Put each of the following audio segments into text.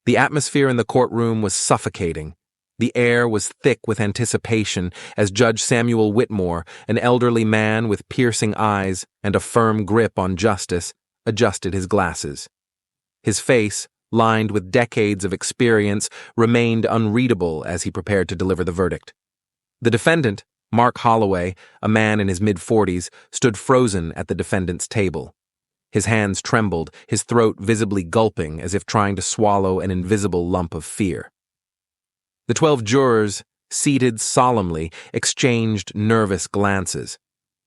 The atmosphere in the courtroom was suffocating. The air was thick with anticipation as Judge Samuel Whitmore, an elderly man with piercing eyes and a firm grip on justice, adjusted his glasses. His face, lined with decades of experience, remained unreadable as he prepared to deliver the verdict. The defendant, Mark Holloway, a man in his mid-40s, stood frozen at the defendant's table. His hands trembled, his throat visibly gulping as if trying to swallow an invisible lump of fear. The 12 jurors, seated solemnly, exchanged nervous glances.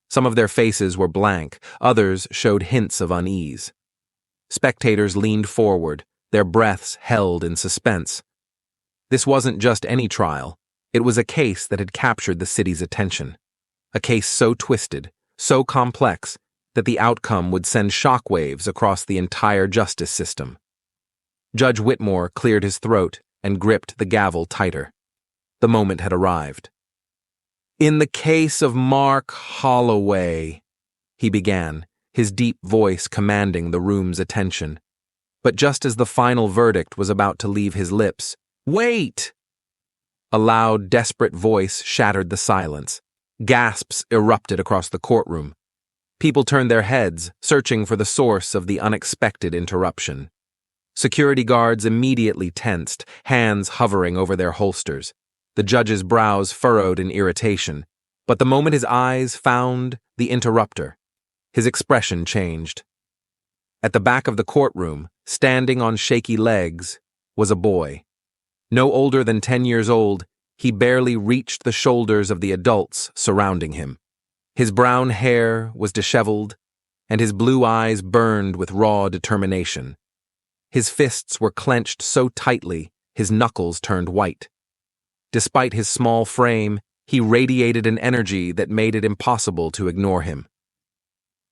Some of their faces were blank, others showed hints of unease. Spectators leaned forward, their breaths held in suspense. This wasn't just any trial. It was a case that had captured the city's attention. A case so twisted, so complex, that the outcome would send shockwaves across the entire justice system. Judge Whitmore cleared his throat and gripped the gavel tighter. The moment had arrived. "In the case of Mark Holloway," he began, his deep voice commanding the room's attention. But just as the final verdict was about to leave his lips, "Wait!" A loud, desperate voice shattered the silence. Gasps erupted across the courtroom. People turned their heads, searching for the source of the unexpected interruption. Security guards immediately tensed, hands hovering over their holsters. The judge's brows furrowed in irritation, but the moment his eyes found the interrupter, his expression changed. At the back of the courtroom, standing on shaky legs, was a boy. No older than 10 years old, he barely reached the shoulders of the adults surrounding him. His brown hair was disheveled, and his blue eyes burned with raw determination. His fists were clenched so tightly, his knuckles turned white. Despite his small frame, he radiated an energy that made it impossible to ignore him.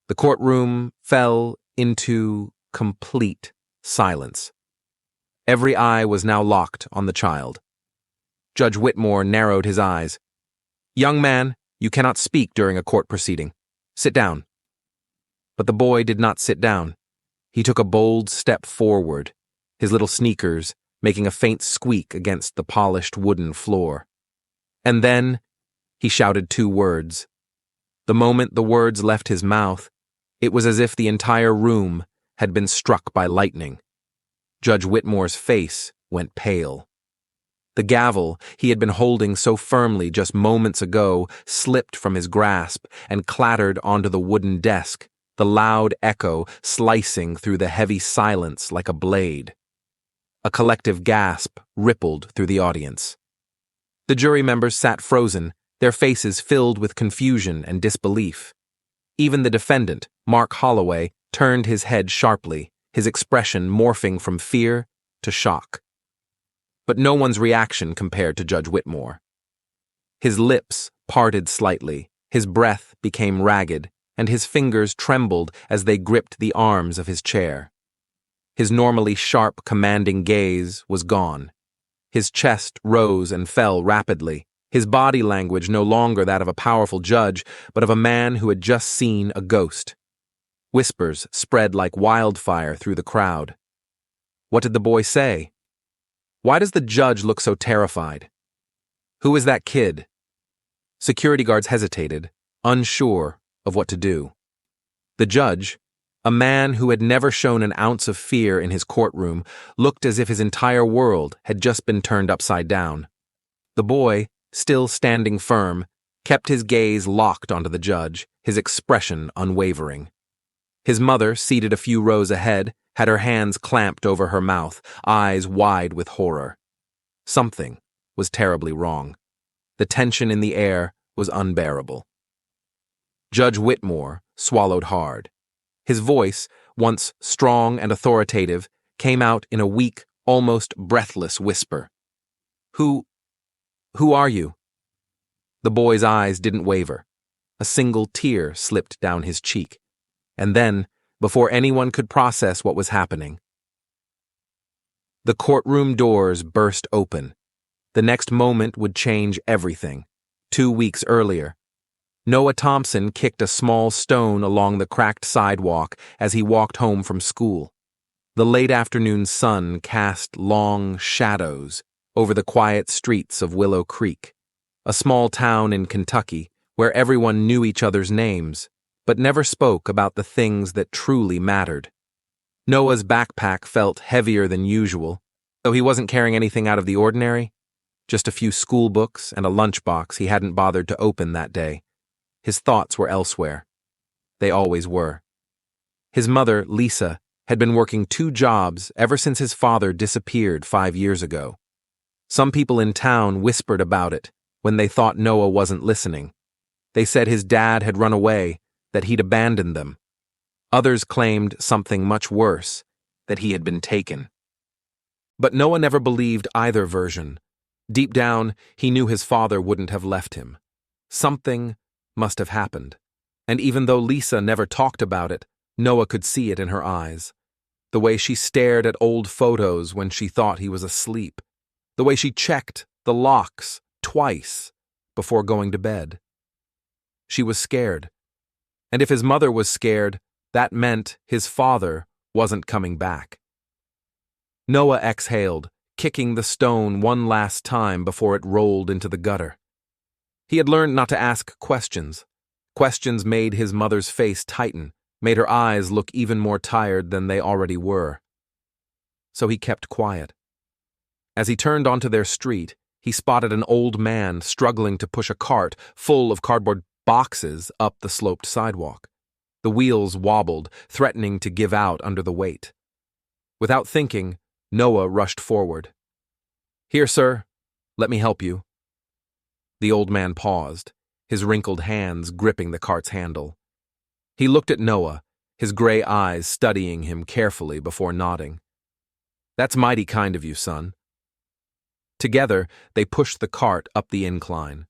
The courtroom fell into complete silence. Every eye was now locked on the child. Judge Whitmore narrowed his eyes. "Young man, you cannot speak during a court proceeding. Sit down." But the boy did not sit down. He took a bold step forward, his little sneakers making a faint squeak against the polished wooden floor. And then he shouted 2 words. The moment the words left his mouth, it was as if the entire room had been struck by lightning. Judge Whitmore's face went pale. The gavel he had been holding so firmly just moments ago slipped from his grasp and clattered onto the wooden desk, the loud echo slicing through the heavy silence like a blade. A collective gasp rippled through the audience. The jury members sat frozen, their faces filled with confusion and disbelief. Even the defendant, Mark Holloway, turned his head sharply, his expression morphing from fear to shock. But no one's reaction compared to Judge Whitmore. His lips parted slightly, his breath became ragged, and his fingers trembled as they gripped the arms of his chair. His normally sharp, commanding gaze was gone. His chest rose and fell rapidly, his body language no longer that of a powerful judge, but of a man who had just seen a ghost. Whispers spread like wildfire through the crowd. What did the boy say? Why does the judge look so terrified? Who is that kid? Security guards hesitated, unsure of what to do. The judge, a man who had never shown an ounce of fear in his courtroom, looked as if his entire world had just been turned upside down. The boy, still standing firm, kept his gaze locked onto the judge, his expression unwavering. His mother, seated a few rows ahead, had her hands clamped over her mouth, eyes wide with horror. Something was terribly wrong. The tension in the air was unbearable. Judge Whitmore swallowed hard. His voice, once strong and authoritative, came out in a weak, almost breathless whisper. Who are you?" The boy's eyes didn't waver. A single tear slipped down his cheek. And then, before anyone could process what was happening, the courtroom doors burst open. The next moment would change everything. 2 weeks earlier, Noah Thompson kicked a small stone along the cracked sidewalk as he walked home from school. The late afternoon sun cast long shadows over the quiet streets of Willow Creek, a small town in Kentucky where everyone knew each other's names, but never spoke about the things that truly mattered. Noah's backpack felt heavier than usual, though he wasn't carrying anything out of the ordinary, just a few school books and a lunchbox he hadn't bothered to open that day. His thoughts were elsewhere. They always were. His mother, Lisa, had been working 2 jobs ever since his father disappeared 5 years ago. Some people in town whispered about it when they thought Noah wasn't listening. They said his dad had run away, that he'd abandoned them. Others claimed something much worse, that he had been taken. But Noah never believed either version. Deep down, he knew his father wouldn't have left him. Something must have happened. And even though Lisa never talked about it, Noah could see it in her eyes. The way she stared at old photos when she thought he was asleep. The way she checked the locks twice before going to bed. She was scared. And if his mother was scared, that meant his father wasn't coming back. Noah exhaled, kicking the stone one last time before it rolled into the gutter. He had learned not to ask questions. Questions made his mother's face tighten, made her eyes look even more tired than they already were. So he kept quiet. As he turned onto their street, he spotted an old man struggling to push a cart full of cardboard boxes up the sloped sidewalk. The wheels wobbled, threatening to give out under the weight. Without thinking, Noah rushed forward. "Here, sir. Let me help you." The old man paused, his wrinkled hands gripping the cart's handle. He looked at Noah, his gray eyes studying him carefully before nodding. "That's mighty kind of you, son." Together, they pushed the cart up the incline.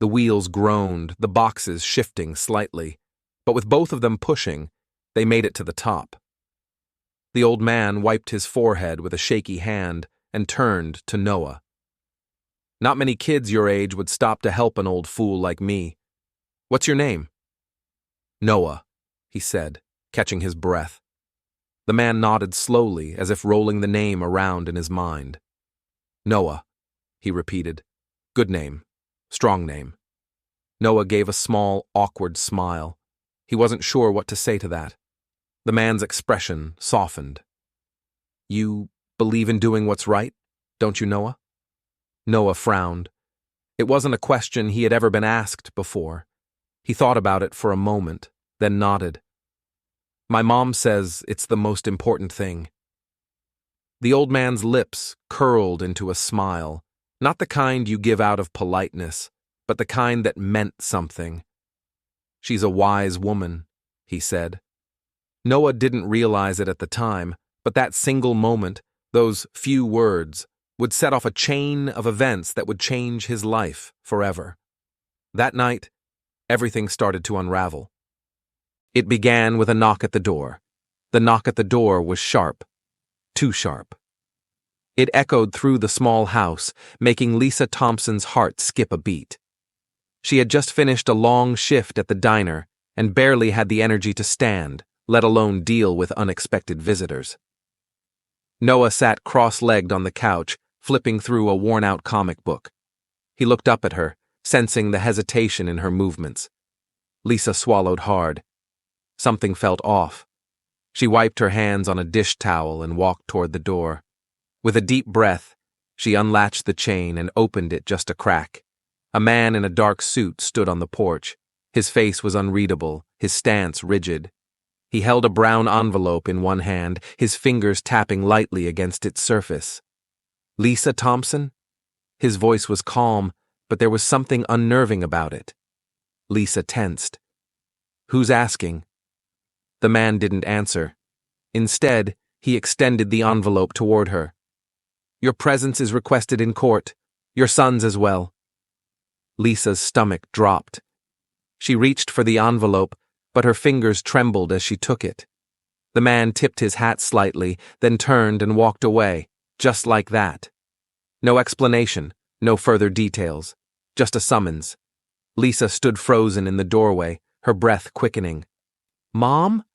The wheels groaned, the boxes shifting slightly, but with both of them pushing, they made it to the top. The old man wiped his forehead with a shaky hand and turned to Noah. "Not many kids your age would stop to help an old fool like me. What's your name?" "Noah," he said, catching his breath. The man nodded slowly, as if rolling the name around in his mind. "Noah," he repeated. "Good name. Strong name." Noah gave a small, awkward smile. He wasn't sure what to say to that. The man's expression softened. "You believe in doing what's right, don't you, Noah?" Noah frowned. It wasn't a question he had ever been asked before. He thought about it for a moment, then nodded. "My mom says it's the most important thing." The old man's lips curled into a smile, not the kind you give out of politeness, but the kind that meant something. "She's a wise woman," he said. Noah didn't realize it at the time, but that single moment, those few words, would set off a chain of events that would change his life forever. That night, everything started to unravel. It began with a knock at the door. The knock at the door was sharp. Too sharp. It echoed through the small house, making Lisa Thompson's heart skip a beat. She had just finished a long shift at the diner and barely had the energy to stand, let alone deal with unexpected visitors. Noah sat cross-legged on the couch, flipping through a worn-out comic book. He looked up at her, sensing the hesitation in her movements. Lisa swallowed hard. Something felt off. She wiped her hands on a dish towel and walked toward the door. With a deep breath, she unlatched the chain and opened it just a crack. A man in a dark suit stood on the porch. His face was unreadable, his stance rigid. He held a brown envelope in one hand, his fingers tapping lightly against its surface. "Lisa Thompson?" His voice was calm, but there was something unnerving about it. Lisa tensed. "Who's asking?" The man didn't answer. Instead, he extended the envelope toward her. "Your presence is requested in court. Your son's as well." Lisa's stomach dropped. She reached for the envelope, but her fingers trembled as she took it. The man tipped his hat slightly, then turned and walked away, just like that. No explanation, no further details, just a summons. Lisa stood frozen in the doorway, her breath quickening. "Mom?"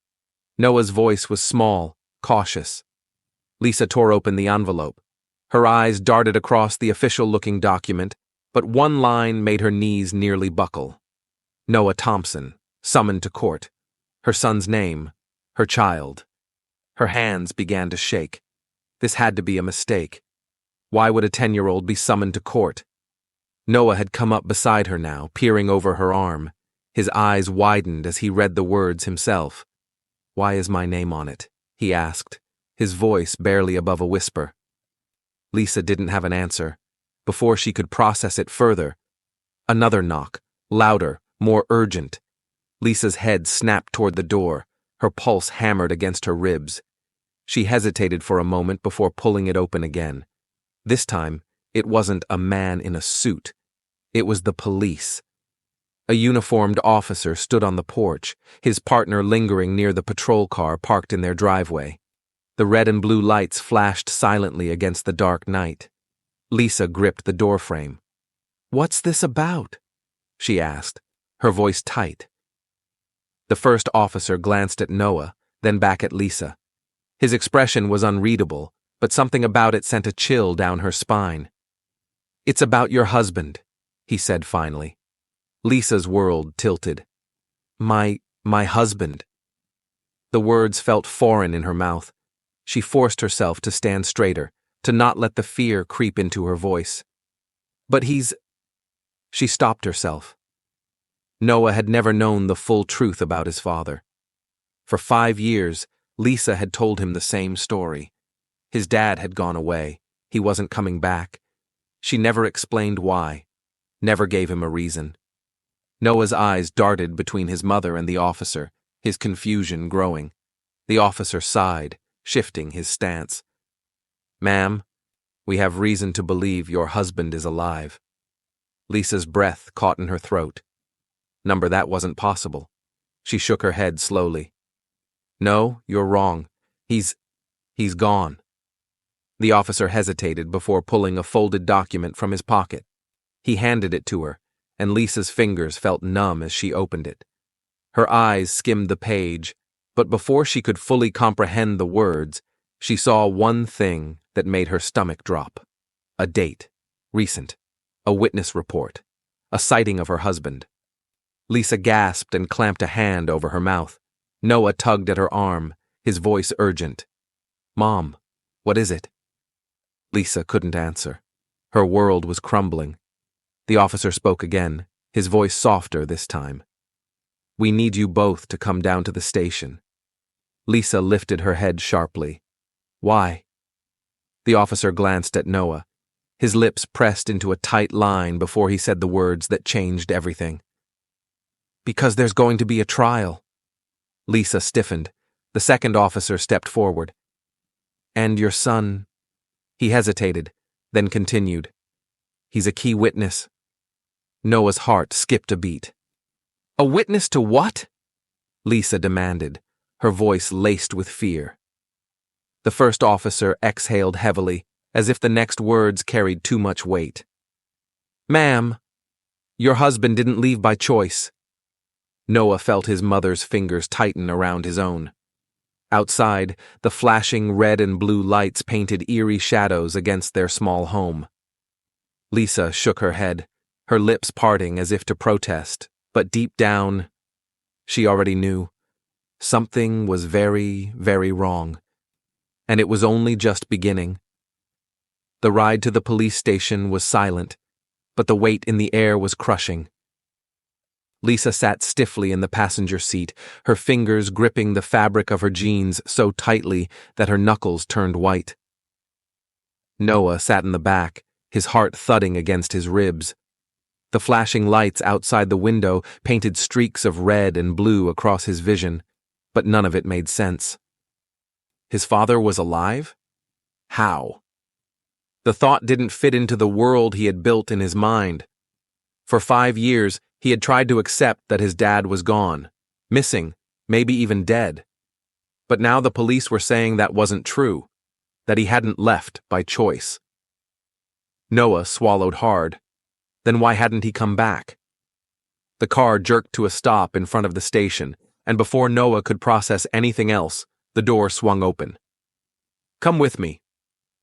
Noah's voice was small, cautious. Lisa tore open the envelope. Her eyes darted across the official-looking document, but one line made her knees nearly buckle. Noah Thompson, summoned to court. Her son's name, her child. Her hands began to shake. This had to be a mistake. Why would a 10-year-old be summoned to court? Noah had come up beside her now, peering over her arm. His eyes widened as he read the words himself. "Why is my name on it?" he asked, his voice barely above a whisper. Lisa didn't have an answer. Before she could process it further, another knock, louder, more urgent. Lisa's head snapped toward the door, her pulse hammered against her ribs. She hesitated for a moment before pulling it open again. This time, it wasn't a man in a suit. It was the police. A uniformed officer stood on the porch, his partner lingering near the patrol car parked in their driveway. The red and blue lights flashed silently against the dark night. Lisa gripped the doorframe. "What's this about?" she asked, her voice tight. The first officer glanced at Noah, then back at Lisa. His expression was unreadable, but something about it sent a chill down her spine. "It's about your husband," he said finally. Lisa's world tilted. My husband." The words felt foreign in her mouth. She forced herself to stand straighter, to not let the fear creep into her voice. "But he's—" She stopped herself. Noah had never known the full truth about his father. For 5 years, Lisa had told him the same story. His dad had gone away. He wasn't coming back. She never explained why, never gave him a reason. Noah's eyes darted between his mother and the officer, his confusion growing. The officer sighed, shifting his stance. "Ma'am, we have reason to believe your husband is alive." Lisa's breath caught in her throat. Number, that wasn't possible. She shook her head slowly. "No, you're wrong. He's gone." The officer hesitated before pulling a folded document from his pocket. He handed it to her, and Lisa's fingers felt numb as she opened it. Her eyes skimmed the page, but before she could fully comprehend the words, she saw one thing that made her stomach drop. A date, recent, a witness report, a sighting of her husband. Lisa gasped and clamped a hand over her mouth. Noah tugged at her arm, his voice urgent. "Mom, what is it?" Lisa couldn't answer. Her world was crumbling. The officer spoke again, his voice softer this time. "We need you both to come down to the station." Lisa lifted her head sharply. "Why?" The officer glanced at Noah. His lips pressed into a tight line before he said the words that changed everything. "Because there's going to be a trial." Lisa stiffened. The second officer stepped forward. "And your son—" He hesitated, then continued. "He's a key witness." Noah's heart skipped a beat. "A witness to what?" Lisa demanded, her voice laced with fear. The first officer exhaled heavily, as if the next words carried too much weight. "Ma'am, your husband didn't leave by choice." Noah felt his mother's fingers tighten around his own. Outside, the flashing red and blue lights painted eerie shadows against their small home. Lisa shook her head, her lips parting as if to protest, but deep down, she already knew. Something was very, very wrong. And it was only just beginning. The ride to the police station was silent, but the weight in the air was crushing. Lisa sat stiffly in the passenger seat, her fingers gripping the fabric of her jeans so tightly that her knuckles turned white. Noah sat in the back, his heart thudding against his ribs. The flashing lights outside the window painted streaks of red and blue across his vision, but none of it made sense. His father was alive? How? The thought didn't fit into the world he had built in his mind. For 5 years, he had tried to accept that his dad was gone, missing, maybe even dead. But now the police were saying that wasn't true, that he hadn't left by choice. Noah swallowed hard. Then why hadn't he come back? The car jerked to a stop in front of the station, and before Noah could process anything else, the door swung open. Come with me,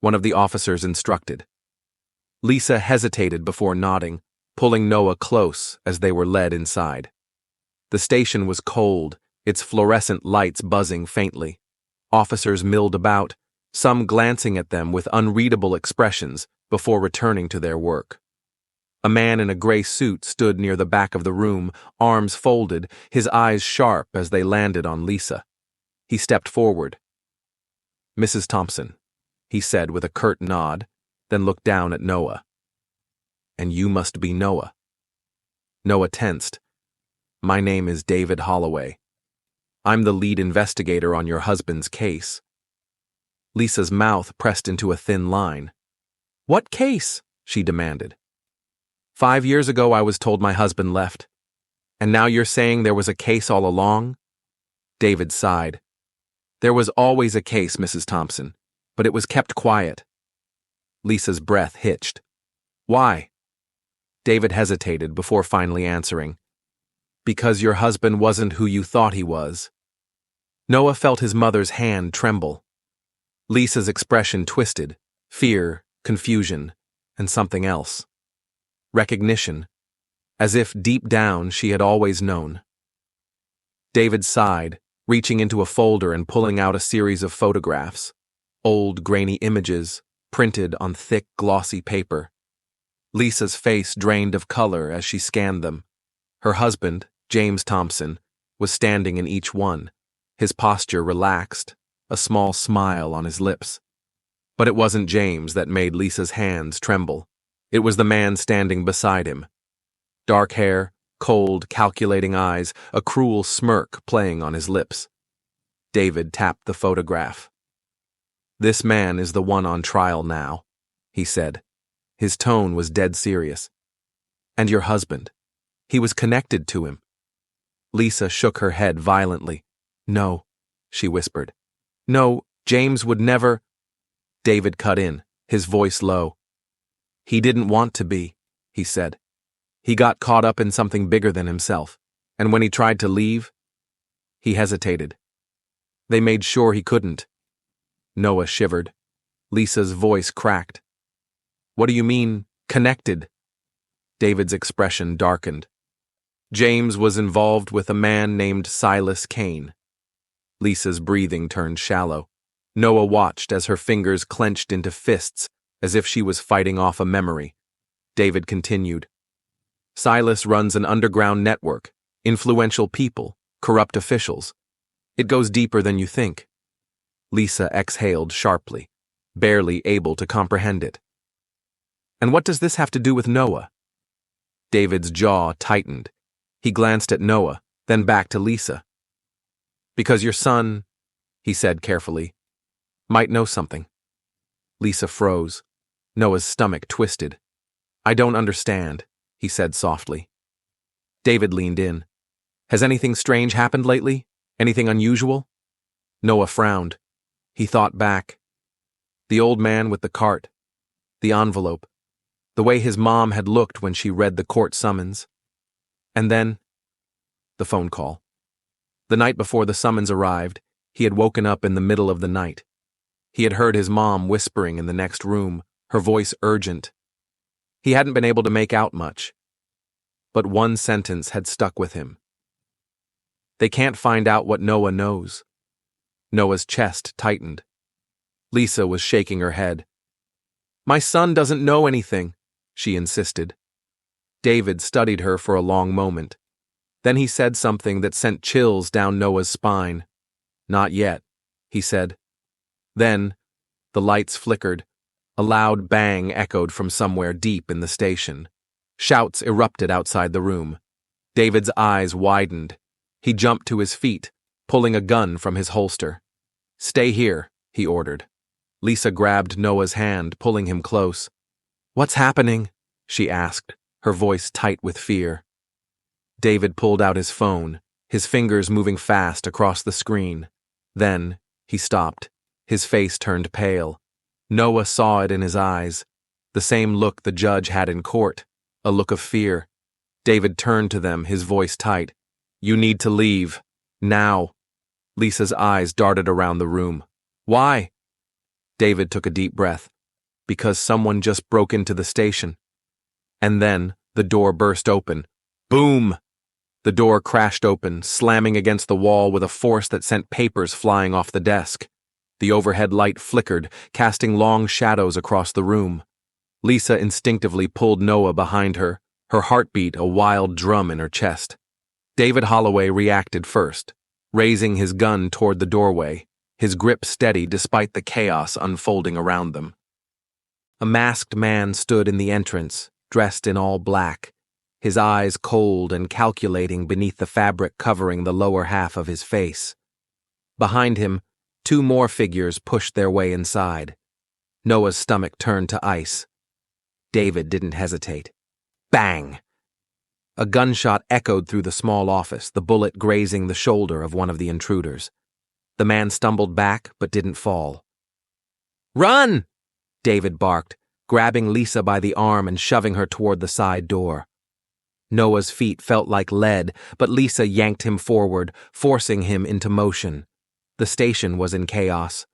one of the officers instructed. Lisa hesitated before nodding, pulling Noah close as they were led inside. The station was cold, its fluorescent lights buzzing faintly. Officers milled about, some glancing at them with unreadable expressions before returning to their work. A man in a gray suit stood near the back of the room, arms folded, his eyes sharp as they landed on Lisa. He stepped forward. "Mrs. Thompson," he said with a curt nod, then looked down at Noah. "And you must be Noah." Noah tensed. "My name is David Holloway. I'm the lead investigator on your husband's case." Lisa's mouth pressed into a thin line. "What case?" she demanded. 5 years ago I was told my husband left. And now you're saying there was a case all along?" David sighed. "There was always a case, Mrs. Thompson, but it was kept quiet." Lisa's breath hitched. "Why?" David hesitated before finally answering. "Because your husband wasn't who you thought he was." Noah felt his mother's hand tremble. Lisa's expression twisted, fear, confusion, and something else. Recognition, as if deep down she had always known. David sighed, reaching into a folder and pulling out a series of photographs, old grainy images, printed on thick, glossy paper. Lisa's face drained of color as she scanned them. Her husband, James Thompson, was standing in each one, his posture relaxed, a small smile on his lips. But it wasn't James that made Lisa's hands tremble. It was the man standing beside him. Dark hair, cold, calculating eyes, a cruel smirk playing on his lips. David tapped the photograph. "This man is the one on trial now," he said. His tone was dead serious. "And your husband. He was connected to him." Lisa shook her head violently. "No," she whispered. "No, James would never—" David cut in, his voice low. "He didn't want to be," he said. "He got caught up in something bigger than himself, and when he tried to leave—" He hesitated. "They made sure he couldn't." Noah shivered. Lisa's voice cracked. "What do you mean, connected?" David's expression darkened. "James was involved with a man named Silas Kane." Lisa's breathing turned shallow. Noah watched as her fingers clenched into fists, as if she was fighting off a memory. David continued. "Silas runs an underground network, influential people, corrupt officials. It goes deeper than you think." Lisa exhaled sharply, barely able to comprehend it. "And what does this have to do with Noah?" David's jaw tightened. He glanced at Noah, then back to Lisa. "Because your son," he said carefully, "might know something." Lisa froze. Noah's stomach twisted. "I don't understand," he said softly. David leaned in. "Has anything strange happened lately? Anything unusual?" Noah frowned. He thought back. The old man with the cart. The envelope. The way his mom had looked when she read the court summons. And then, the phone call. The night before the summons arrived, he had woken up in the middle of the night. He had heard his mom whispering in the next room, her voice urgent. He hadn't been able to make out much. But one sentence had stuck with him. "They can't find out what Noah knows." Noah's chest tightened. Lisa was shaking her head. "My son doesn't know anything," she insisted. David studied her for a long moment. Then he said something that sent chills down Noah's spine. "Not yet," he said. Then, the lights flickered. A loud bang echoed from somewhere deep in the station. Shouts erupted outside the room. David's eyes widened. He jumped to his feet, pulling a gun from his holster. "Stay here," he ordered. Lisa grabbed Noah's hand, pulling him close. "What's happening?" she asked, her voice tight with fear. David pulled out his phone, his fingers moving fast across the screen. Then, he stopped. His face turned pale. Noah saw it in his eyes. The same look the judge had in court, a look of fear. David turned to them, his voice tight. "You need to leave. Now." Lisa's eyes darted around the room. "Why?" David took a deep breath. Because someone just broke into the station. And then the door burst open. Boom! The door crashed open, slamming against the wall with a force that sent papers flying off the desk. The overhead light flickered, casting long shadows across the room. Lisa instinctively pulled Noah behind her, her heartbeat a wild drum in her chest. David Holloway reacted first, raising his gun toward the doorway, his grip steady despite the chaos unfolding around them. A masked man stood in the entrance, dressed in all black, his eyes cold and calculating beneath the fabric covering the lower half of his face. Behind him, two more figures pushed their way inside. Noah's stomach turned to ice. David didn't hesitate. Bang! A gunshot echoed through the small office, the bullet grazing the shoulder of one of the intruders. The man stumbled back but didn't fall. "Run!" David barked, grabbing Lisa by the arm and shoving her toward the side door. Noah's feet felt like lead, but Lisa yanked him forward, forcing him into motion. The station was in chaos.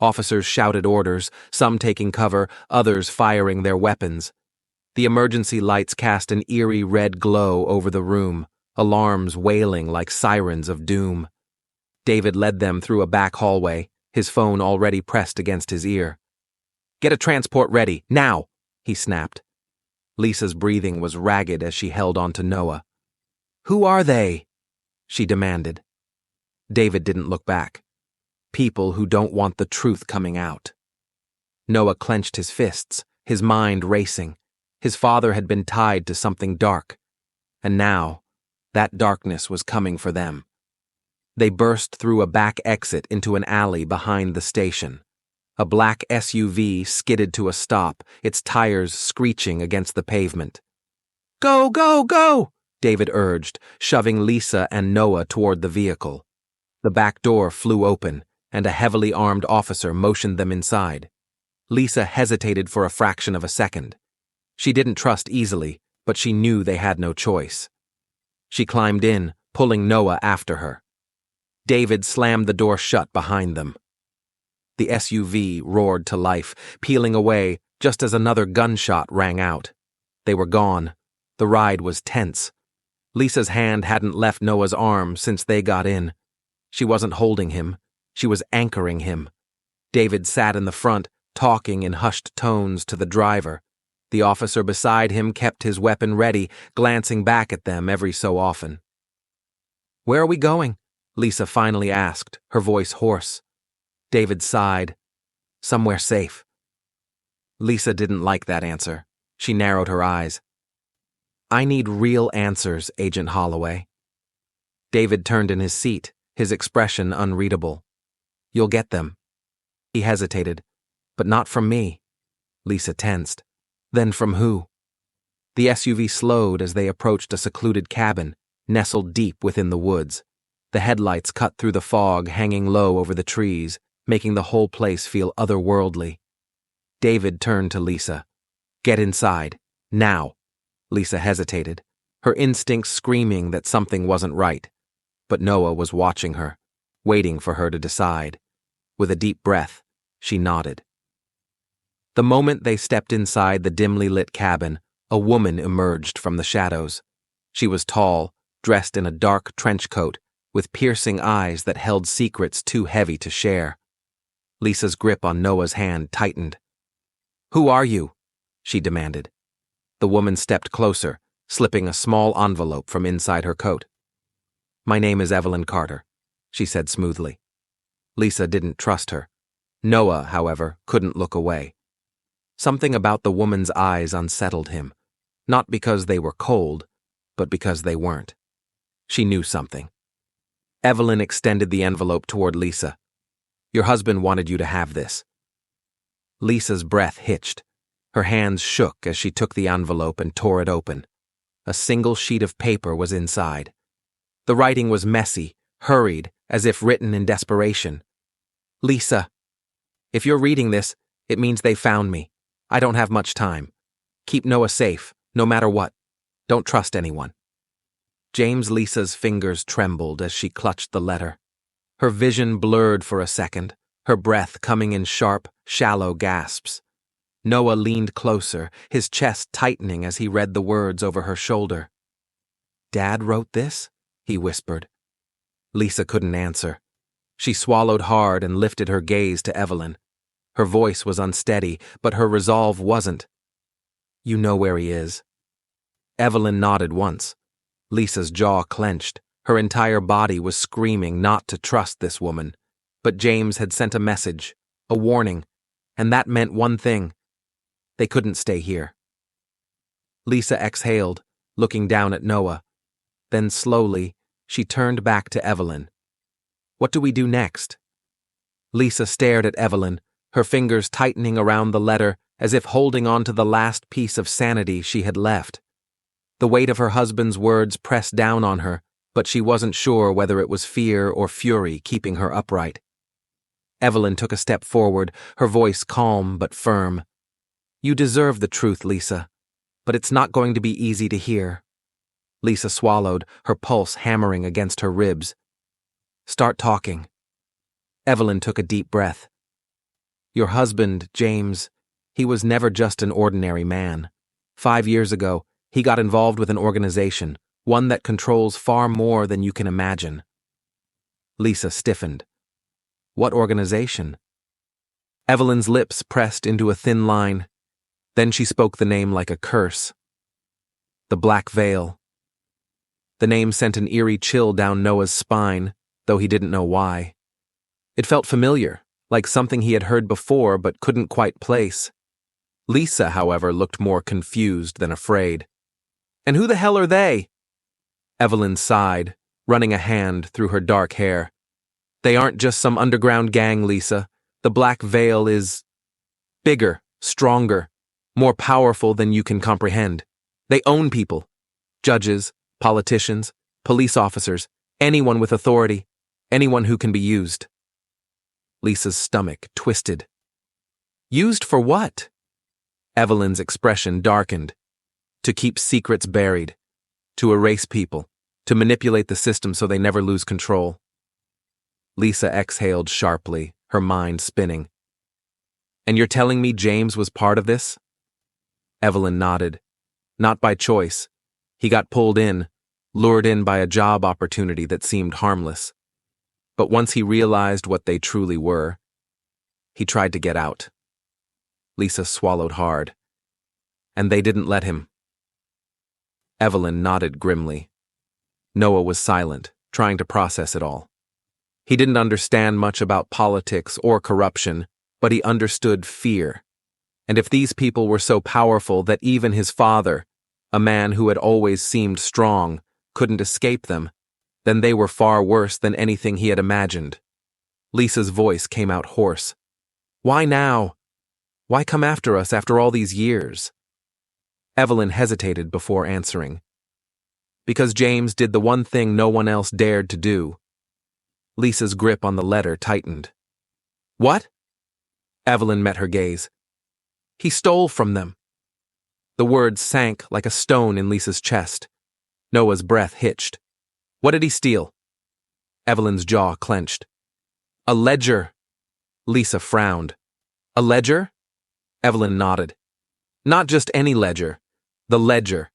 Officers shouted orders, some taking cover, others firing their weapons. The emergency lights cast an eerie red glow over the room, alarms wailing like sirens of doom. David led them through a back hallway, his phone already pressed against his ear. "Get a transport ready, now!" he snapped. Lisa's breathing was ragged as she held on to Noah. "Who are they?" she demanded. David didn't look back. People who don't want the truth coming out. Noah clenched his fists, his mind racing. His father had been tied to something dark, and now that darkness was coming for them. They burst through a back exit into an alley behind the station. A black SUV skidded to a stop, its tires screeching against the pavement. "Go, go, go!" David urged, shoving Lisa and Noah toward the vehicle. The back door flew open, and a heavily armed officer motioned them inside. Lisa hesitated for a fraction of a second. She didn't trust easily, but she knew they had no choice. She climbed in, pulling Noah after her. David slammed the door shut behind them. The SUV roared to life, peeling away just as another gunshot rang out. They were gone. The ride was tense. Lisa's hand hadn't left Noah's arm since they got in. She wasn't holding him. She was anchoring him. David sat in the front, talking in hushed tones to the driver. The officer beside him kept his weapon ready, glancing back at them every so often. "Where are we going?" Lisa finally asked, her voice hoarse. David sighed. "Somewhere safe." Lisa didn't like that answer. She narrowed her eyes. "I need real answers, Agent Holloway." David turned in his seat, his expression unreadable. "You'll get them." He hesitated. "But not from me." Lisa tensed. "Then from who?" The SUV slowed as they approached a secluded cabin, nestled deep within the woods. The headlights cut through the fog hanging low over the trees, making the whole place feel otherworldly. David turned to Lisa. "Get inside. Now." Lisa hesitated, her instincts screaming that something wasn't right. But Noah was watching her, waiting for her to decide. With a deep breath, she nodded. The moment they stepped inside the dimly lit cabin, a woman emerged from the shadows. She was tall, dressed in a dark trench coat, with piercing eyes that held secrets too heavy to share. Lisa's grip on Noah's hand tightened. "Who are you?" she demanded. The woman stepped closer, slipping a small envelope from inside her coat. "My name is Evelyn Carter," she said smoothly. Lisa didn't trust her. Noah, however, couldn't look away. Something about the woman's eyes unsettled him, not because they were cold, but because they weren't. She knew something. Evelyn extended the envelope toward Lisa. "Your husband wanted you to have this." Lisa's breath hitched. Her hands shook as she took the envelope and tore it open. A single sheet of paper was inside. The writing was messy, hurried, as if written in desperation. "Lisa, if you're reading this, it means they found me. I don't have much time. Keep Noah safe, no matter what. Don't trust anyone." Lisa's fingers trembled as she clutched the letter. Her vision blurred for a second, her breath coming in sharp, shallow gasps. Noah leaned closer, his chest tightening as he read the words over her shoulder. "Dad wrote this?" he whispered. Lisa couldn't answer. She swallowed hard and lifted her gaze to Evelyn. Her voice was unsteady, but her resolve wasn't. "You know where he is." Evelyn nodded once. Lisa's jaw clenched. Her entire body was screaming not to trust this woman. But James had sent a message, a warning, and that meant one thing. They couldn't stay here. Lisa exhaled, looking down at Noah. Then slowly, she turned back to Evelyn. "What do we do next?" Lisa stared at Evelyn, her fingers tightening around the letter as if holding on to the last piece of sanity she had left. The weight of her husband's words pressed down on her, but she wasn't sure whether it was fear or fury keeping her upright. Evelyn took a step forward, her voice calm but firm. "You deserve the truth, Lisa, but it's not going to be easy to hear." Lisa swallowed, her pulse hammering against her ribs. "Start talking." Evelyn took a deep breath. "Your husband, James, he was never just an ordinary man. 5 years ago, he got involved with an organization, one that controls far more than you can imagine." Lisa stiffened. "What organization?" Evelyn's lips pressed into a thin line. Then she spoke the name like a curse. "The Black Veil." The name sent an eerie chill down Noah's spine, though he didn't know why. It felt familiar, like something he had heard before but couldn't quite place. Lisa, however, looked more confused than afraid. "And who the hell are they?" Evelyn sighed, running a hand through her dark hair. "They aren't just some underground gang, Lisa. The Black Veil is bigger, stronger, more powerful than you can comprehend. They own people. Judges, politicians, police officers, anyone with authority, anyone who can be used." Lisa's stomach twisted. "Used for what?" Evelyn's expression darkened. "To keep secrets buried, to erase people, to manipulate the system so they never lose control." Lisa exhaled sharply, her mind spinning. "And you're telling me James was part of this?" Evelyn nodded. "Not by choice. He got pulled in, lured in by a job opportunity that seemed harmless. But once he realized what they truly were, he tried to get out." Lisa swallowed hard. "And they didn't let him." Evelyn nodded grimly. Noah was silent, trying to process it all. He didn't understand much about politics or corruption, but he understood fear. And if these people were so powerful that even his father, a man who had always seemed strong, couldn't escape them, then they were far worse than anything he had imagined. Lisa's voice came out hoarse. "Why now? Why come after us after all these years?" Evelyn hesitated before answering. "Because James did the one thing no one else dared to do." Lisa's grip on the letter tightened. "What?" Evelyn met her gaze. "He stole from them." The words sank like a stone in Lisa's chest. Noah's breath hitched. "What did he steal?" Evelyn's jaw clenched. "A ledger." Lisa frowned. "A ledger?" Evelyn nodded. "Not just any ledger. The ledger.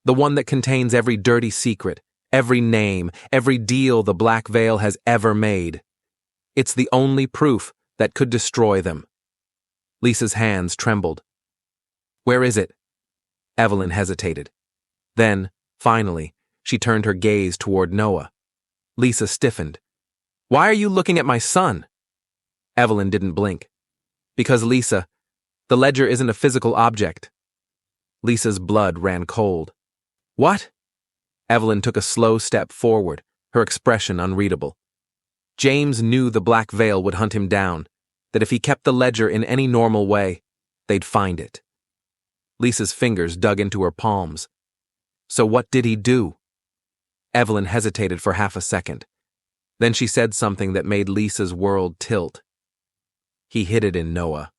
The one that contains every dirty secret, every name, every deal the Black Veil has ever made. It's the only proof that could destroy them." Lisa's hands trembled. "Where is it?" Evelyn hesitated. Then, finally, she turned her gaze toward Noah. Lisa stiffened. "Why are you looking at my son?" Evelyn didn't blink. "Because, Lisa, the ledger isn't a physical object." Lisa's blood ran cold. "What?" Evelyn took a slow step forward, her expression unreadable. "James knew the Black Veil would hunt him down, that if he kept the ledger in any normal way, they'd find it." Lisa's fingers dug into her palms. "So what did he do?" Evelyn hesitated for half a second. Then she said something that made Lisa's world tilt. "He hid it in Noah."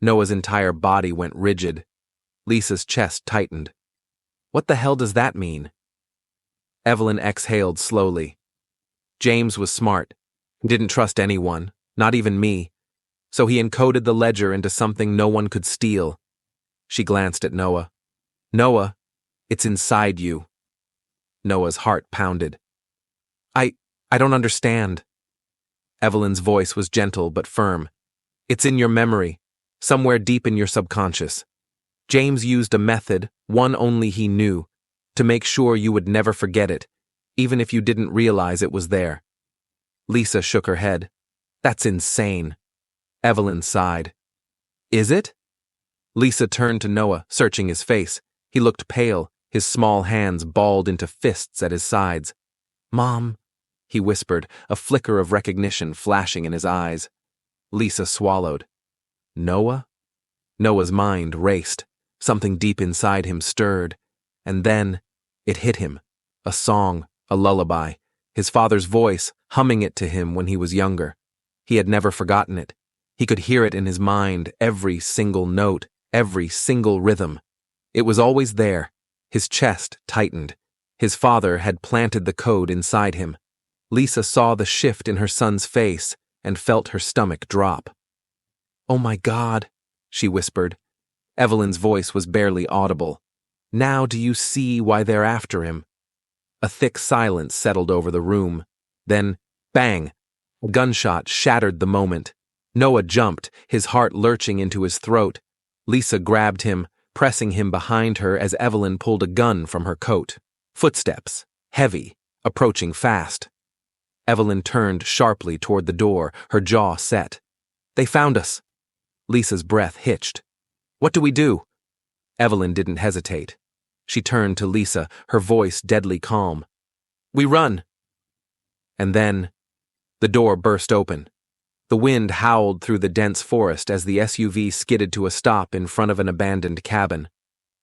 Noah's entire body went rigid. Lisa's chest tightened. "What the hell does that mean?" Evelyn exhaled slowly. "James was smart. Didn't trust anyone, Not even me. So he encoded the ledger into something no one could steal. She glanced at Noah. Noah, it's inside you. Noah's heart pounded. I don't understand. Evelyn's voice was gentle but firm. It's in your memory, somewhere deep in your subconscious. James used a method, one only he knew, to make sure you would never forget it, even if you didn't realize it was there. Lisa shook her head. That's insane. Evelyn sighed. Is it? Lisa turned to Noah, searching his face. He looked pale, his small hands balled into fists at his sides. Mom, he whispered, a flicker of recognition flashing in his eyes. Lisa swallowed. Noah? Noah's mind raced. Something deep inside him stirred. And then, it hit him. A song, a lullaby. His father's voice, humming it to him when he was younger. He had never forgotten it. He could hear it in his mind, every single note, every single rhythm. It was always there. His chest tightened. His father had planted the code inside him. Lisa saw the shift in her son's face and felt her stomach drop. Oh my God, she whispered. Evelyn's voice was barely audible. Now do you see why they're after him? A thick silence settled over the room. Then, bang! A gunshot shattered the moment. Noah jumped, his heart lurching into his throat. Lisa grabbed him, pressing him behind her as Evelyn pulled a gun from her coat. Footsteps, heavy, approaching fast. Evelyn turned sharply toward the door, her jaw set. They found us. Lisa's breath hitched. What do we do? Evelyn didn't hesitate. She turned to Lisa, her voice deadly calm. We run. And then, the door burst open. The wind howled through the dense forest as the SUV skidded to a stop in front of an abandoned cabin.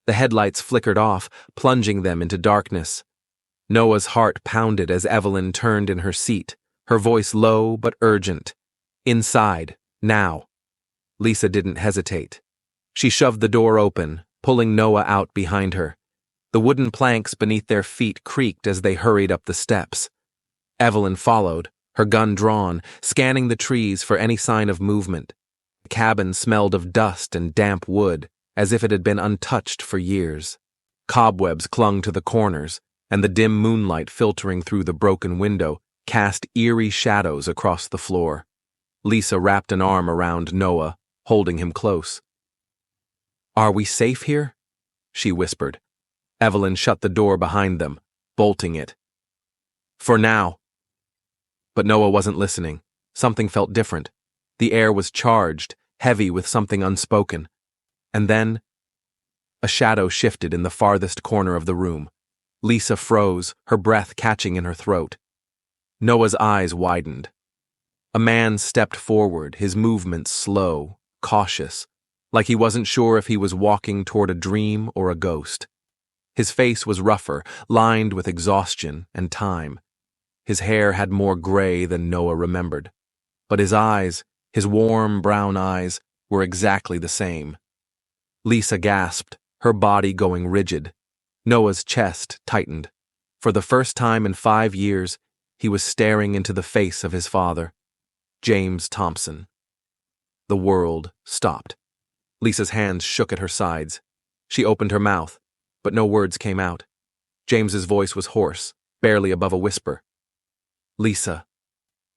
The headlights flickered off, plunging them into darkness. Noah's heart pounded as Evelyn turned in her seat, her voice low but urgent. Inside, now. Lisa didn't hesitate. She shoved the door open, pulling Noah out behind her. The wooden planks beneath their feet creaked as they hurried up the steps. Evelyn followed, her gun drawn, scanning the trees for any sign of movement. The cabin smelled of dust and damp wood, as if it had been untouched for years. Cobwebs clung to the corners, and the dim moonlight filtering through the broken window cast eerie shadows across the floor. Lisa wrapped an arm around Noah, holding him close. Are we safe here? She whispered. Evelyn shut the door behind them, bolting it. For now. But Noah wasn't listening. Something felt different. The air was charged, heavy with something unspoken. And then, a shadow shifted in the farthest corner of the room. Lisa froze, her breath catching in her throat. Noah's eyes widened. A man stepped forward, his movements slow, cautious, like he wasn't sure if he was walking toward a dream or a ghost. His face was rougher, lined with exhaustion and time. His hair had more gray than Noah remembered. But his eyes, his warm brown eyes, were exactly the same. Lisa gasped, her body going rigid. Noah's chest tightened. For the first time in 5 years, he was staring into the face of his father, James Thompson. The world stopped. Lisa's hands shook at her sides. She opened her mouth, but no words came out. James's voice was hoarse, barely above a whisper. Lisa.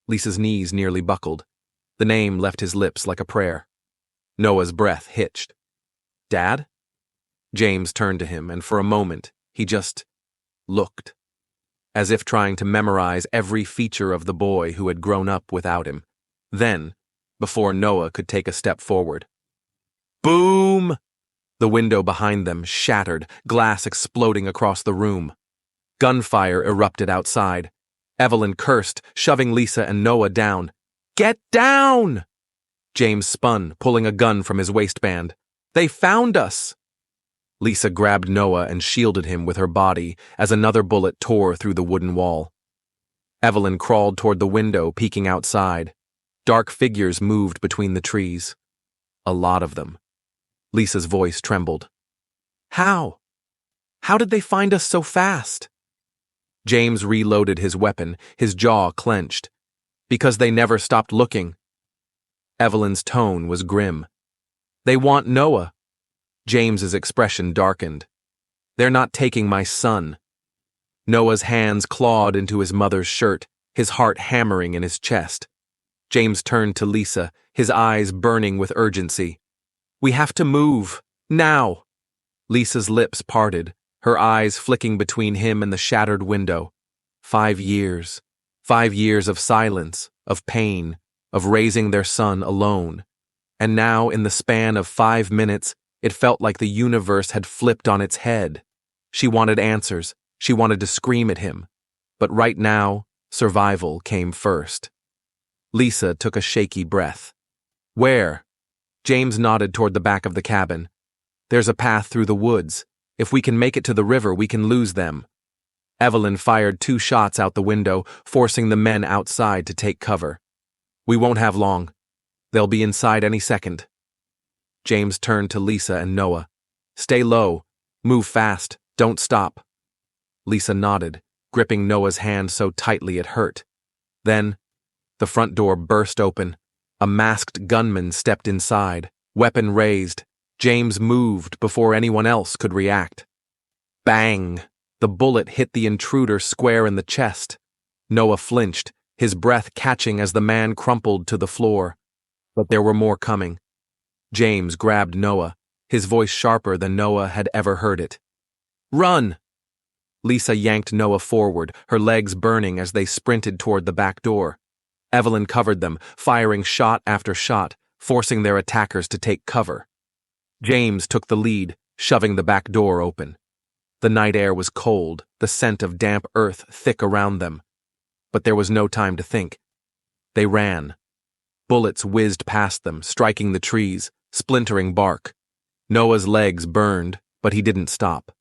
Lisa's knees nearly buckled. The name left his lips like a prayer. Noah's breath hitched. Dad? James turned to him, and for a moment, he just looked, as if trying to memorize every feature of the boy who had grown up without him. Then, before Noah could take a step forward. Boom! The window behind them shattered, glass exploding across the room. Gunfire erupted outside. Evelyn cursed, shoving Lisa and Noah down. Get down! James spun, pulling a gun from his waistband. They found us! Lisa grabbed Noah and shielded him with her body as another bullet tore through the wooden wall. Evelyn crawled toward the window, peeking outside. Dark figures moved between the trees. A lot of them. Lisa's voice trembled. How? How did they find us so fast? James reloaded his weapon, his jaw clenched. Because they never stopped looking. Evelyn's tone was grim. They want Noah. James's expression darkened. They're not taking my son. Noah's hands clawed into his mother's shirt, his heart hammering in his chest. James turned to Lisa, his eyes burning with urgency. We have to move. Now! Lisa's lips parted, her eyes flicking between him and the shattered window. 5 years. 5 years of silence, of pain, of raising their son alone. And now, in the span of 5 minutes, it felt like the universe had flipped on its head. She wanted answers. She wanted to scream at him. But right now, survival came first. Lisa took a shaky breath. Where? James nodded toward the back of the cabin. There's a path through the woods. If we can make it to the river, we can lose them. Evelyn fired 2 shots out the window, forcing the men outside to take cover. We won't have long. They'll be inside any second. James turned to Lisa and Noah. Stay low. Move fast. Don't stop. Lisa nodded, gripping Noah's hand so tightly it hurt. Then, the front door burst open. A masked gunman stepped inside, weapon raised. James moved before anyone else could react. Bang! The bullet hit the intruder square in the chest. Noah flinched, his breath catching as the man crumpled to the floor. But there were more coming. James grabbed Noah, his voice sharper than Noah had ever heard it. Run! Lisa yanked Noah forward, her legs burning as they sprinted toward the back door. Evelyn covered them, firing shot after shot, forcing their attackers to take cover. James took the lead, shoving the back door open. The night air was cold, the scent of damp earth thick around them. But there was no time to think. They ran. Bullets whizzed past them, striking the trees, splintering bark. Noah's legs burned, but he didn't stop.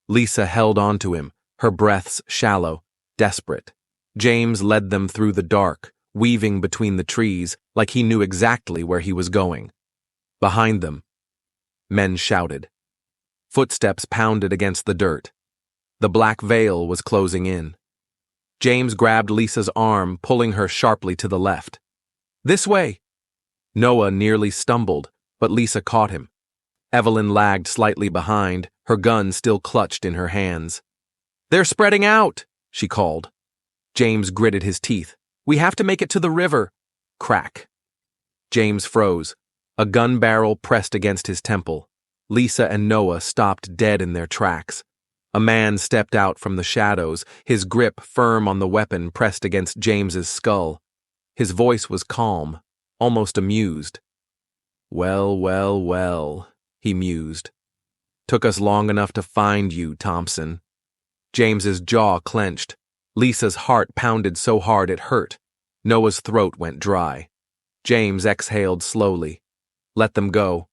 Lisa held on to him, her breaths shallow, desperate. James led them through the dark, weaving between the trees like he knew exactly where he was going. Behind them, men shouted. Footsteps pounded against the dirt. The black veil was closing in. James grabbed Lisa's arm, pulling her sharply to the left. This way! Noah nearly stumbled, but Lisa caught him. Evelyn lagged slightly behind, her gun still clutched in her hands. They're spreading out, she called. James gritted his teeth. We have to make it to the river. Crack. James froze. A gun barrel pressed against his temple. Lisa and Noah stopped dead in their tracks. A man stepped out from the shadows, his grip firm on the weapon pressed against James's skull. His voice was calm, almost amused. Well, well, well, he mused. Took us long enough to find you, Thompson. James's jaw clenched. Lisa's heart pounded so hard it hurt. Noah's throat went dry. James exhaled slowly. Let them go.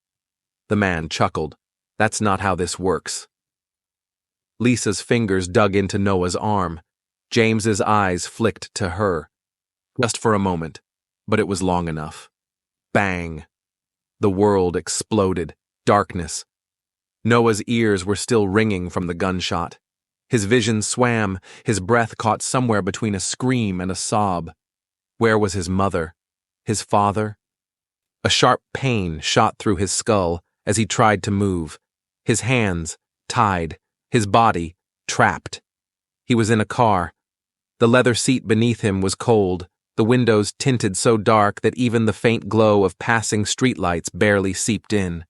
The man chuckled. That's not how this works. Lisa's fingers dug into Noah's arm. James's eyes flicked to her. Just for a moment, but it was long enough. Bang! The world exploded. Darkness. Noah's ears were still ringing from the gunshot. His vision swam, his breath caught somewhere between a scream and a sob. Where was his mother? His father? A sharp pain shot through his skull as he tried to move. His hands, tied, his body, trapped. He was in a car. The leather seat beneath him was cold, the windows tinted so dark that even the faint glow of passing streetlights barely seeped in.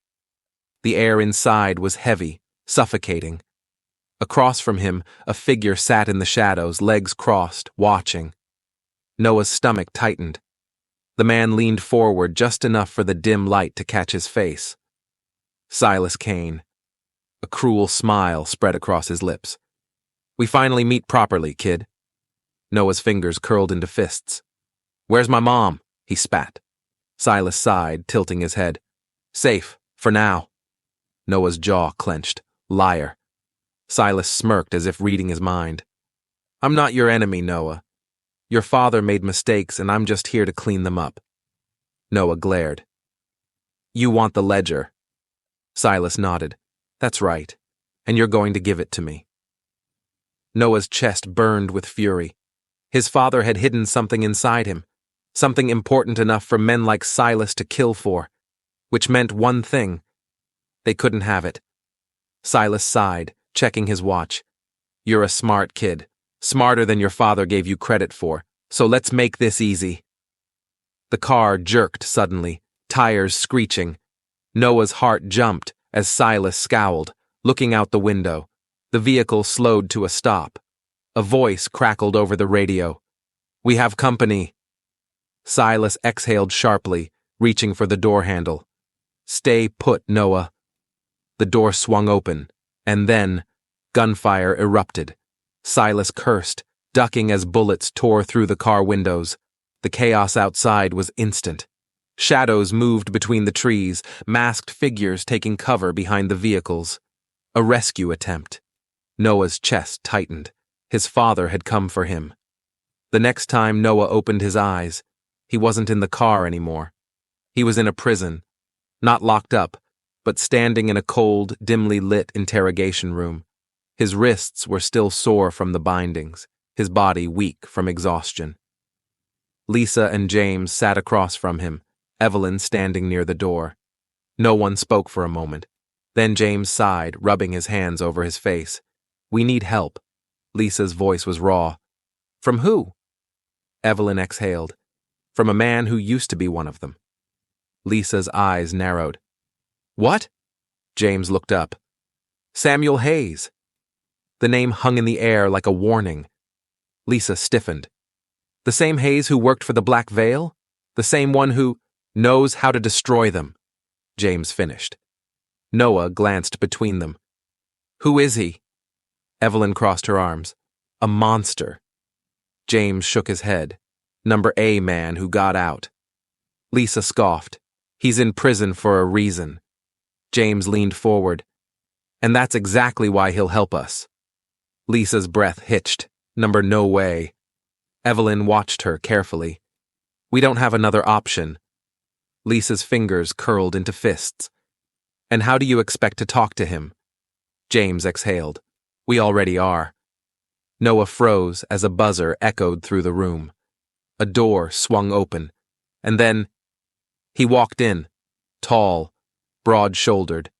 The air inside was heavy, suffocating. Across from him, a figure sat in the shadows, legs crossed, watching. Noah's stomach tightened. The man leaned forward just enough for the dim light to catch his face. Silas Kane. A cruel smile spread across his lips. We finally meet properly, kid. Noah's fingers curled into fists. Where's my mom? He spat. Silas sighed, tilting his head. Safe, for now. Noah's jaw clenched. Liar. Silas smirked as if reading his mind. I'm not your enemy, Noah. Your father made mistakes and I'm just here to clean them up. Noah glared. You want the ledger. Silas nodded. That's right. And you're going to give it to me. Noah's chest burned with fury. His father had hidden something inside him. Something important enough for men like Silas to kill for, which meant one thing. They couldn't have it. Silas sighed, checking his watch. You're a smart kid, smarter than your father gave you credit for, so let's make this easy. The car jerked suddenly, tires screeching. Noah's heart jumped as Silas scowled, looking out the window. The vehicle slowed to a stop. A voice crackled over the radio. We have company. Silas exhaled sharply, reaching for the door handle. Stay put, Noah. The door swung open, and then gunfire erupted. Silas cursed, ducking as bullets tore through the car windows. The chaos outside was instant. Shadows moved between the trees, masked figures taking cover behind the vehicles. A rescue attempt. Noah's chest tightened. His father had come for him. The next time Noah opened his eyes, he wasn't in the car anymore. He was in a prison, not locked up, but standing in a cold, dimly lit interrogation room. His wrists were still sore from the bindings, his body weak from exhaustion. Lisa and James sat across from him, Evelyn standing near the door. No one spoke for a moment. Then James sighed, rubbing his hands over his face. We need help. Lisa's voice was raw. From who? Evelyn exhaled. From a man who used to be one of them. Lisa's eyes narrowed. What? James looked up. Samuel Hayes. The name hung in the air like a warning. Lisa stiffened. The same Hayes who worked for the Black Veil? The same one who knows how to destroy them, James finished. Noah glanced between them. Who is he? Evelyn crossed her arms. A monster. James shook his head. Number A man who got out. Lisa scoffed. He's in prison for a reason. James leaned forward. And that's exactly why he'll help us. Lisa's breath hitched. No way. Evelyn watched her carefully. We don't have another option. Lisa's fingers curled into fists. And how do you expect to talk to him? James exhaled. We already are. Noah froze as a buzzer echoed through the room. A door swung open, and then he walked in, tall, broad-shouldered,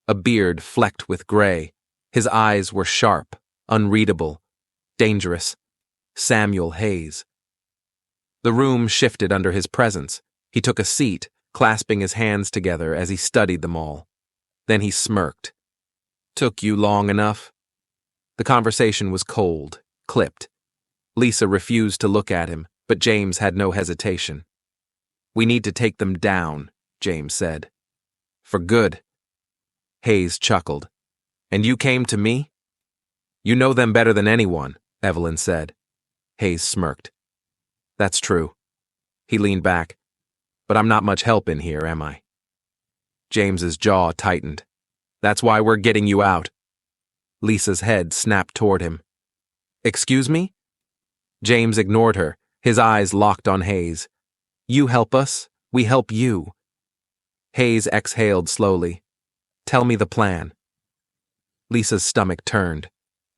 a beard flecked with gray. His eyes were sharp, unreadable, dangerous. Samuel Hayes. The room shifted under his presence. He took a seat, clasping his hands together as he studied them all. Then he smirked. Took you long enough? The conversation was cold, clipped. Lisa refused to look at him, but James had no hesitation. We need to take them down, James said. For good. Hayes chuckled. And you came to me? You know them better than anyone, Evelyn said. Hayes smirked. That's true. He leaned back. But I'm not much help in here, am I? James's jaw tightened. That's why we're getting you out. Lisa's head snapped toward him. Excuse me? James ignored her, his eyes locked on Hayes. You help us, we help you. Hayes exhaled slowly. Tell me the plan. Lisa's stomach turned.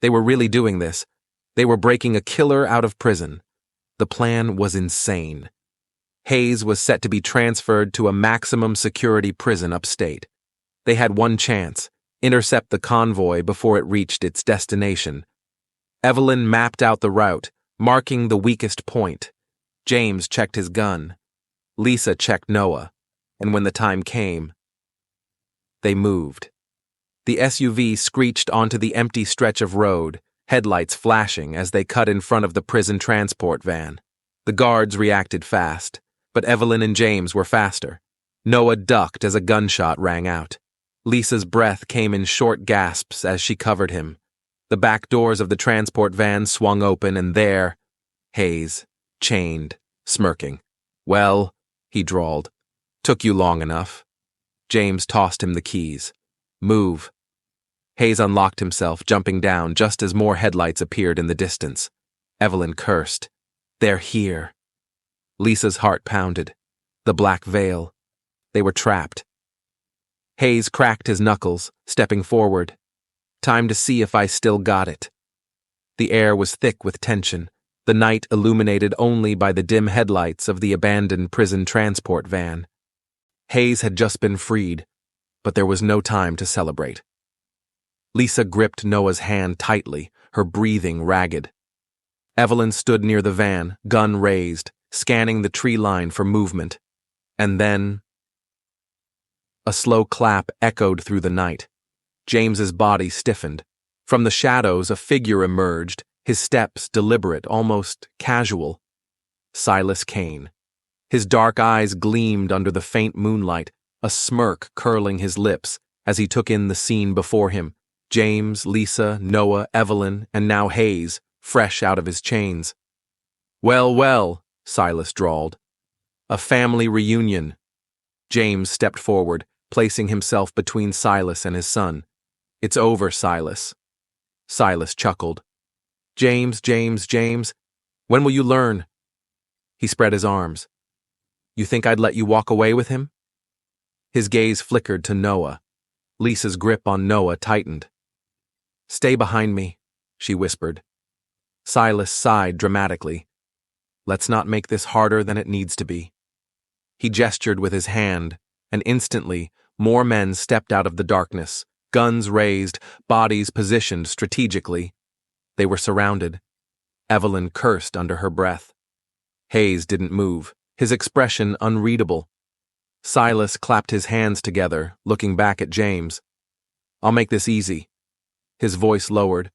They were really doing this. They were breaking a killer out of prison. The plan was insane. Hayes was set to be transferred to a maximum security prison upstate. They had one chance, intercept the convoy before it reached its destination. Evelyn mapped out the route, marking the weakest point. James checked his gun. Lisa checked Noah, and when the time came, they moved. The SUV screeched onto the empty stretch of road, headlights flashing as they cut in front of the prison transport van. The guards reacted fast, but Evelyn and James were faster. Noah ducked as a gunshot rang out. Lisa's breath came in short gasps as she covered him. The back doors of the transport van swung open and there, Hayes, chained, smirking. Well, he drawled. Took you long enough. James tossed him the keys. Move. Hayes unlocked himself, jumping down just as more headlights appeared in the distance. Evelyn cursed. They're here. Lisa's heart pounded. The Black Veil. They were trapped. Hayes cracked his knuckles, stepping forward. Time to see if I still got it. The air was thick with tension. the night illuminated only by the dim headlights of the abandoned prison transport van. Hayes had just been freed, but there was no time to celebrate. Lisa gripped Noah's hand tightly, her breathing ragged. Evelyn stood near the van, gun raised, scanning the tree line for movement. And then a slow clap echoed through the night. James's body stiffened. From the shadows, a figure emerged, his steps deliberate, almost casual. Silas Kane. His dark eyes gleamed under the faint moonlight, a smirk curling his lips as he took in the scene before him. James, Lisa, Noah, Evelyn, and now Hayes, fresh out of his chains. "Well, well," Silas drawled. "A family reunion." James stepped forward, placing himself between Silas and his son. "It's over, Silas." Silas chuckled. James, when will you learn?" He spread his arms. "You think I'd let you walk away with him?" His gaze flickered to Noah. Lisa's grip on Noah tightened. "Stay behind me," she whispered. Silas sighed dramatically. "Let's not make this harder than it needs to be." He gestured with his hand, and instantly, more men stepped out of the darkness, guns raised, bodies positioned strategically. They were surrounded. Evelyn cursed under her breath. Hayes didn't move, his expression unreadable. Silas clapped his hands together, looking back at James. "I'll make this easy." His voice lowered.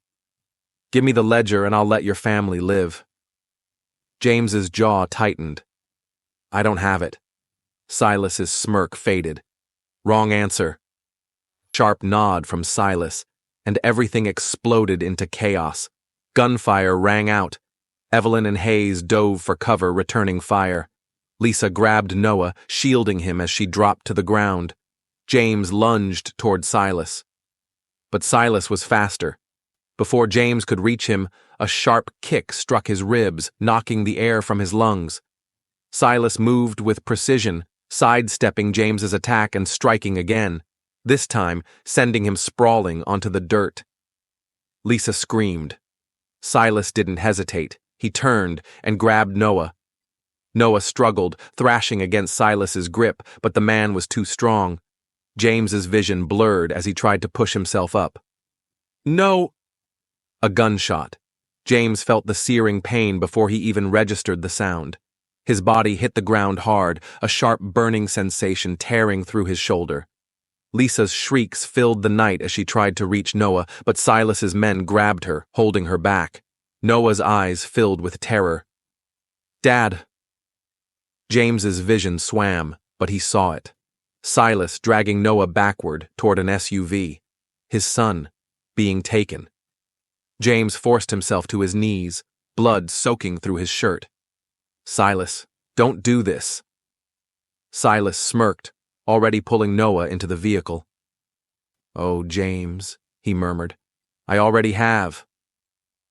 "Give me the ledger and I'll let your family live." James's jaw tightened. "I don't have it." Silas's smirk faded. "Wrong answer." Sharp nod from Silas, and everything exploded into chaos. Gunfire rang out. Evelyn and Hayes dove for cover, returning fire. Lisa grabbed Noah, shielding him as she dropped to the ground. James lunged toward Silas. But Silas was faster. Before James could reach him, a sharp kick struck his ribs, knocking the air from his lungs. Silas moved with precision, sidestepping James's attack and striking again, this time sending him sprawling onto the dirt. Lisa screamed. Silas didn't hesitate. He turned and grabbed Noah. Noah struggled, thrashing against Silas's grip, but the man was too strong. James's vision blurred as he tried to push himself up. "No!" A gunshot. James felt the searing pain before he even registered the sound. His body hit the ground hard, a sharp burning sensation tearing through his shoulder. Lisa's shrieks filled the night as she tried to reach Noah, but Silas's men grabbed her, holding her back. Noah's eyes filled with terror. "Dad!" James's vision swam, but he saw it. Silas dragging Noah backward toward an SUV. His son being taken. James forced himself to his knees, blood soaking through his shirt. "Silas, don't do this." Silas smirked, already pulling Noah into the vehicle. "Oh, James," he murmured, "I already have."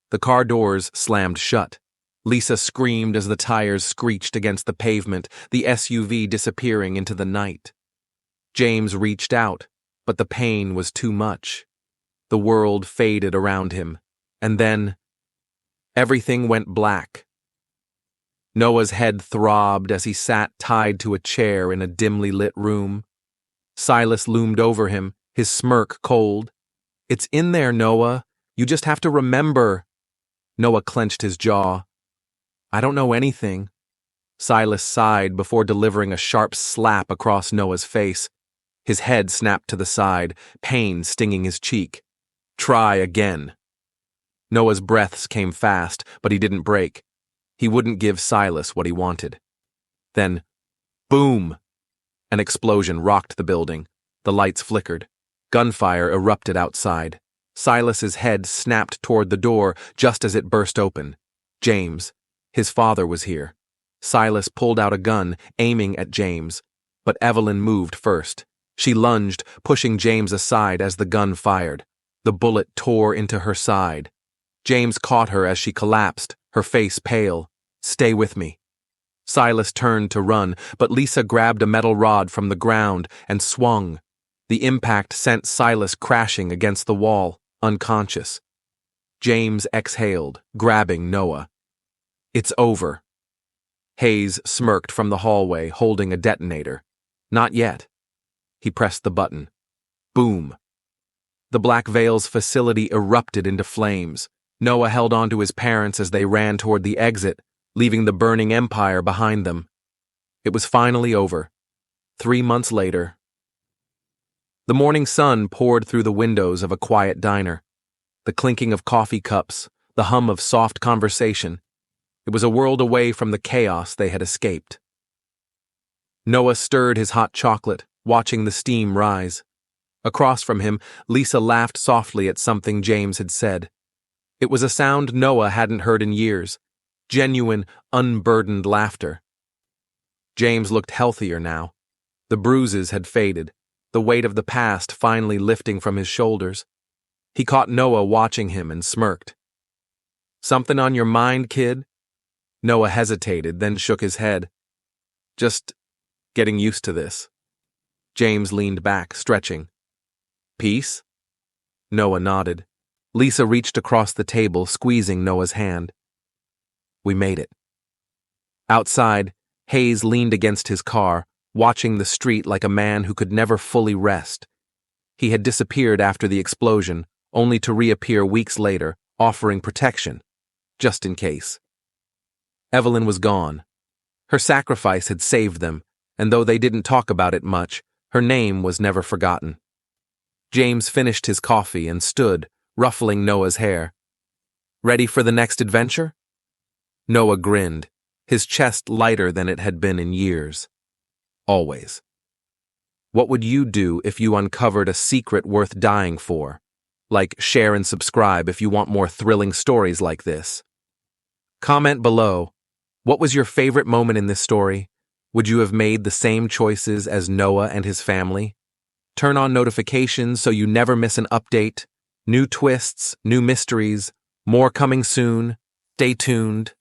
The car doors slammed shut. Lisa screamed as the tires screeched against the pavement, the SUV disappearing into the night. James reached out, but the pain was too much. The world faded around him, and then everything went black. Noah's head throbbed as he sat tied to a chair in a dimly lit room. Silas loomed over him, his smirk cold. "It's in there, Noah. You just have to remember." Noah clenched his jaw. "I don't know anything." Silas sighed before delivering a sharp slap across Noah's face. His head snapped to the side, pain stinging his cheek. "Try again." Noah's breaths came fast, but he didn't break. He wouldn't give Silas what he wanted. Then, boom! An explosion rocked the building. The lights flickered. Gunfire erupted outside. Silas's head snapped toward the door just as it burst open. James. His father was here. Silas pulled out a gun, aiming at James. But Evelyn moved first. She lunged, pushing James aside as the gun fired. The bullet tore into her side. James caught her as she collapsed, her face pale. "Stay with me." Silas turned to run, but Lisa grabbed a metal rod from the ground and swung. The impact sent Silas crashing against the wall, unconscious. James exhaled, grabbing Noah. It's over. Hayes smirked from the hallway, holding a detonator. Not yet. He pressed the button. Boom. The Black Veil's facility erupted into flames. Noah held on to his parents as they ran toward the exit, leaving the burning empire behind them. It was finally over. 3 months later. The morning sun poured through the windows of a quiet diner. The clinking of coffee cups, the hum of soft conversation. It was a world away from the chaos they had escaped. Noah stirred his hot chocolate, watching the steam rise. Across from him, Lisa laughed softly at something James had said. It was a sound Noah hadn't heard in years. Genuine, unburdened laughter. James looked healthier now. The bruises had faded, the weight of the past finally lifting from his shoulders. He caught Noah watching him and smirked. Something on your mind, kid? Noah hesitated, then shook his head. Just getting used to this. James leaned back, stretching. Peace? Noah nodded. Lisa reached across the table, squeezing Noah's hand. We made it. Outside, Hayes leaned against his car, watching the street like a man who could never fully rest. He had disappeared after the explosion, only to reappear weeks later, offering protection, just in case. Evelyn was gone. Her sacrifice had saved them, and though they didn't talk about it much, her name was never forgotten. James finished his coffee and stood, ruffling Noah's hair. Ready for the next adventure? Noah grinned, his chest lighter than it had been in years. Always. What would you do if you uncovered a secret worth dying for? Like, share and subscribe if you want more thrilling stories like this. Comment below. What was your favorite moment in this story? Would you have made the same choices as Noah and his family? Turn on notifications so you never miss an update. New twists, new mysteries, more coming soon. Stay tuned.